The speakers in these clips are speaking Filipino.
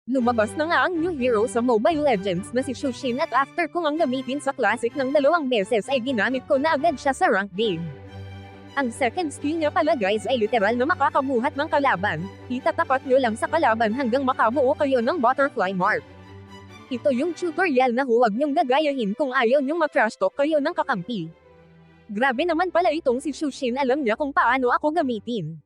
Lumabas na nga ang new hero sa Mobile Legends na si Shushin at after kong ang gamitin sa Classic ng 2 beses ay ginamit ko na agad siya sa rank game. Ang second skill niya pala guys ay literal na makakabuhat ng kalaban, itatapat nyo lang sa kalaban hanggang makabuo kayo ng butterfly mark. Ito yung tutorial na huwag nyong gagayahin kung ayaw nyong matrash talk kayo ng kakampi. Grabe naman pala itong si Shushin, alam niya kung paano ako gamitin.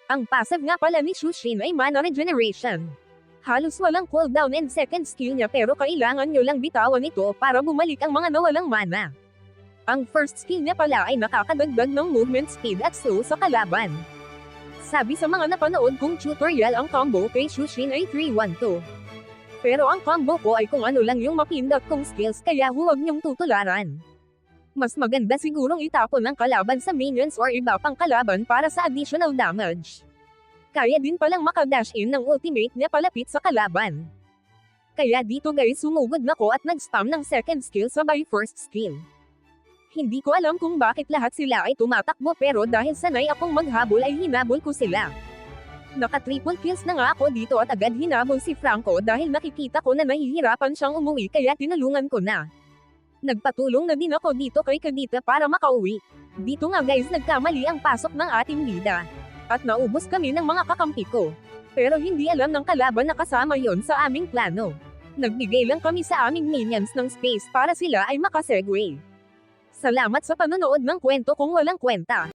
Ang passive nga pala ni Shushin ay mana regeneration. Halos walang cooldown and second skill niya pero kailangan nyo lang bitawan ito para bumalik ang mga nawalang mana. Ang first skill niya pala ay nakakadagdag ng movement speed at slow sa kalaban. Sabi sa mga napanood kong tutorial ang combo kay Shushin ay 3-1-2. Pero ang combo ko ay kung ano lang yung mapindot kong skills kaya huwag nyong tutularan. Mas maganda sigurong itapon ang kalaban sa minions or iba pang kalaban para sa additional damage. Kaya din palang makadash in ng ultimate niya palapit sa kalaban. Kaya dito guys sumugod na ko at nag-spam ng second skill sabay first skill. Hindi ko alam kung bakit lahat sila ay tumatakbo pero dahil sanay akong maghabol ay hinabol ko sila. Naka-triple kills na nga ako dito at agad hinabol si Franco dahil nakikita ko na nahihirapan siyang umuwi kaya tinulungan ko na. Nagpatulong na din ako dito kay Kadita para makauwi. Dito nga guys nagkamali ang pasok ng ating bida. At naubos kami ng mga kakampi ko. Pero hindi alam ng kalaban na kasama yon sa aming plano. Nagbigay lang kami sa aming minions ng space para sila ay makasegway. Salamat sa panonood ng kwento kung walang kwenta.